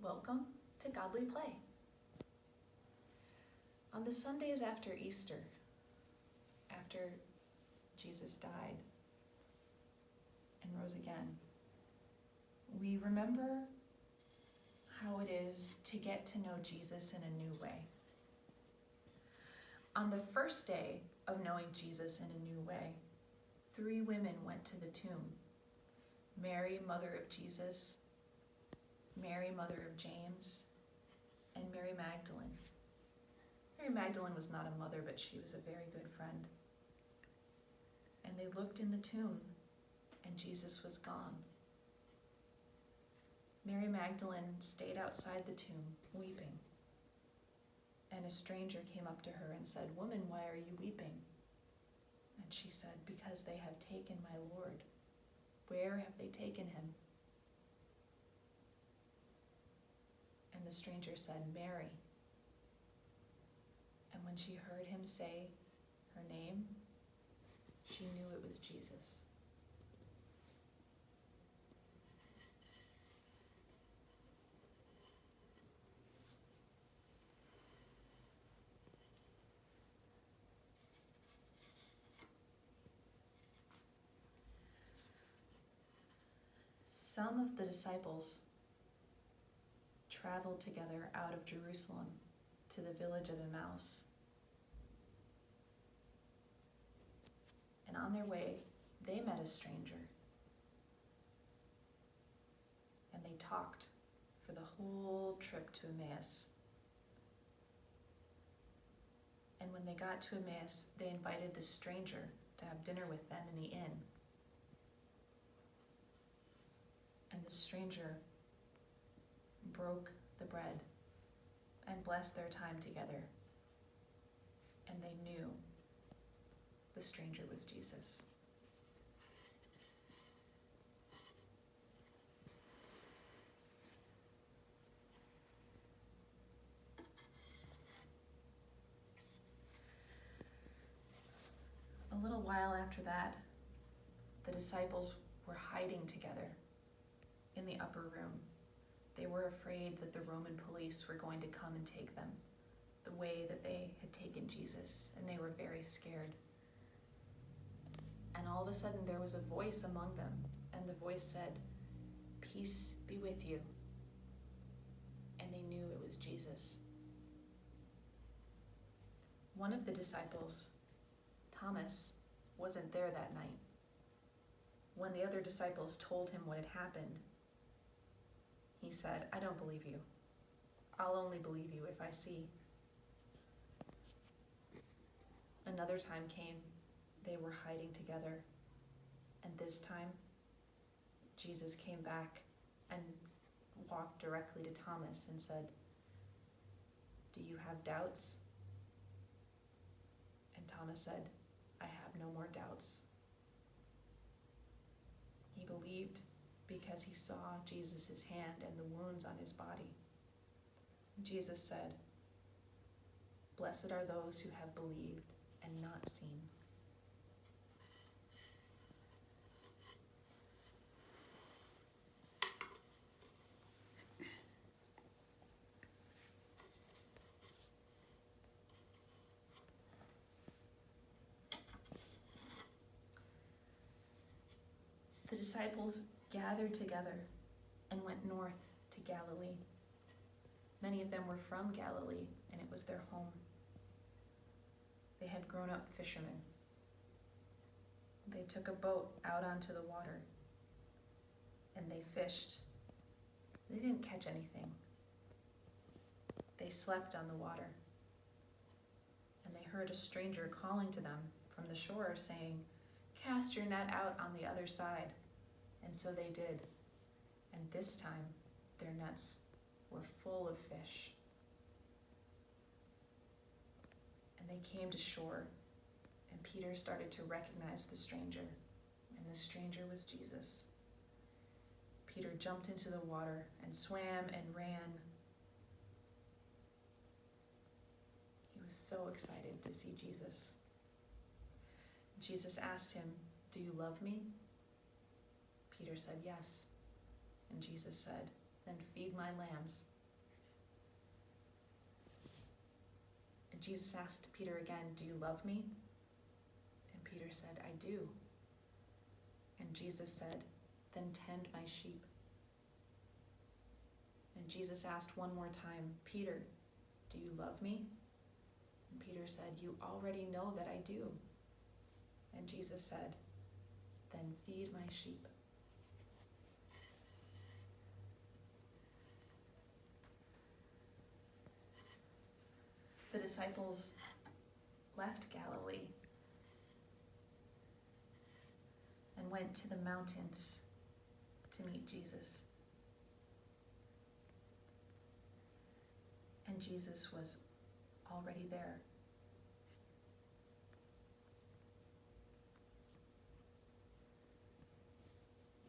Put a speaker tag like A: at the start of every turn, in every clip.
A: Welcome to Godly Play. On the Sundays after Easter, after Jesus died and rose again, we remember how it is to get to know Jesus in a new way. On the first day of knowing Jesus in a new way, 3 women went to the tomb: Mary, mother of Jesus, Mary, mother of James, and Mary Magdalene. Mary Magdalene was not a mother, but she was a very good friend. And they looked in the tomb, and Jesus was gone. Mary Magdalene stayed outside the tomb, weeping. And a stranger came up to her and said, "Woman, why are you weeping?" And she said, "Because they have taken my Lord. Where have they taken him?" And the stranger said, "Mary." And when she heard him say her name, she knew it was Jesus. Some of the disciples traveled together out of Jerusalem to the village of Emmaus. And on their way, they met a stranger. And they talked for the whole trip to Emmaus. And when they got to Emmaus, they invited the stranger to have dinner with them in the inn. And the stranger broke the bread and blessed their time together. And they knew the stranger was Jesus. A little while after that, the disciples were hiding together in the upper room. They were afraid that the Roman police were going to come and take them the way that they had taken Jesus, and they were very scared. And all of a sudden there was a voice among them, and the voice said, "Peace be with you." And they knew it was Jesus. One of the disciples, Thomas, wasn't there that night. When the other disciples told him what had happened, he said, "I don't believe you. I'll only believe you if I see." Another time came. They were hiding together. And this time, Jesus came back and walked directly to Thomas and said, "Do you have doubts?" And Thomas said, "I have no more doubts." He believed because he saw Jesus' hand and the wounds on his body. Jesus said, "Blessed are those who have believed and not seen." The disciples gathered together and went north to Galilee. Many of them were from Galilee, and it was their home. They had grown up fishermen. They took a boat out onto the water, and they fished. They didn't catch anything. They slept on the water, and they heard a stranger calling to them from the shore, saying, "Cast your net out on the other side." And so they did. And this time, their nets were full of fish. And they came to shore, and Peter started to recognize the stranger, and the stranger was Jesus. Peter jumped into the water and swam and ran. He was so excited to see Jesus. Jesus asked him, "Do you love me?" Peter said, "Yes." And Jesus said, then feed my lambs." And Jesus asked Peter again, "Do you love me?" And Peter said, "I do." And Jesus said, "Then tend my sheep." And Jesus asked one more time, "Peter, do you love me?" And Peter said, "You already know that I do." And Jesus said, "Then feed my sheep." The disciples left Galilee and went to the mountains to meet Jesus. And Jesus was already there.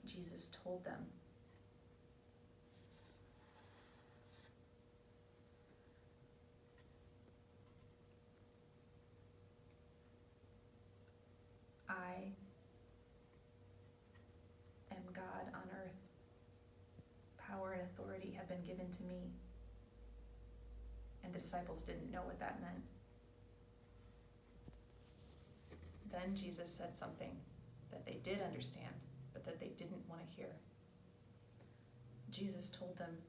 A: Jesus told them, "I am God on earth. Power and authority have been given to me." And the disciples didn't know what that meant. Then Jesus said something that they did understand, but that they didn't want to hear. Jesus told them,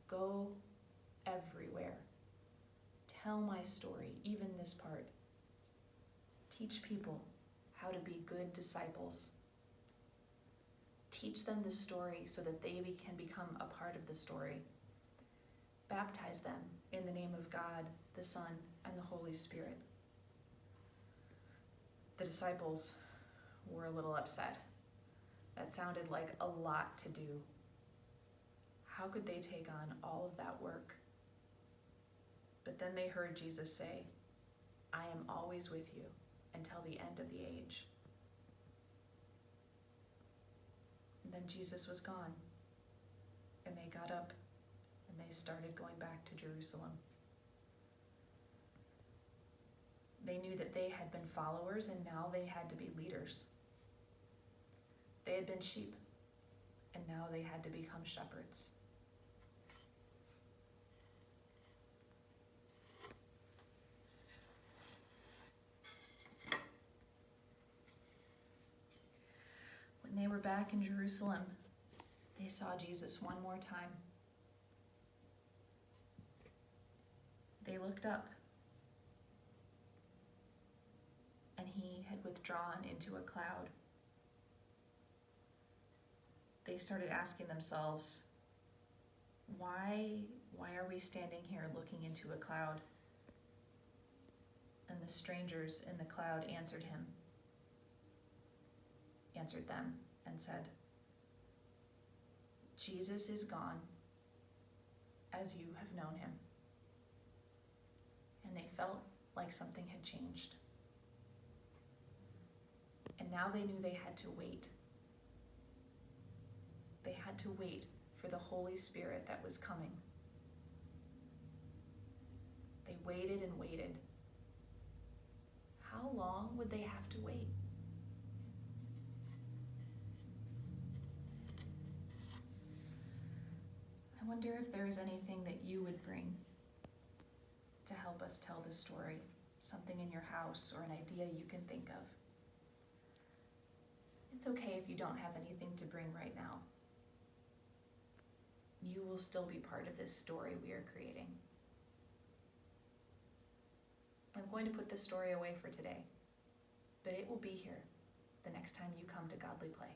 A: "Go everywhere. Tell my story, even this part. Teach people how to be good disciples. Teach them the story so that they can become a part of the story. Baptize them in the name of God, the Son, and the Holy Spirit." The disciples were a little upset. That sounded like a lot to do. How could they take on all of that work? But then they heard Jesus say, "I am always with you until the end of the age." And then Jesus was gone, and they got up and they started going back to Jerusalem. They knew that they had been followers and now they had to be leaders. They had been sheep and now they had to become shepherds. When they were back in Jerusalem, they saw Jesus one more time. They looked up, and he had withdrawn into a cloud. They started asking themselves, why are we standing here looking into a cloud? And the strangers in the cloud answered them, and said, "Jesus is gone, as you have known him." And they felt like something had changed. And now they knew they had to wait. They had to wait for the Holy Spirit that was coming. They waited and waited. How long would they have to wait? I wonder if there is anything that you would bring to help us tell the story, something in your house or an idea you can think of. It's okay if you don't have anything to bring right now. You will still be part of this story we are creating. I'm going to put this story away for today, but it will be here the next time you come to Godly Play.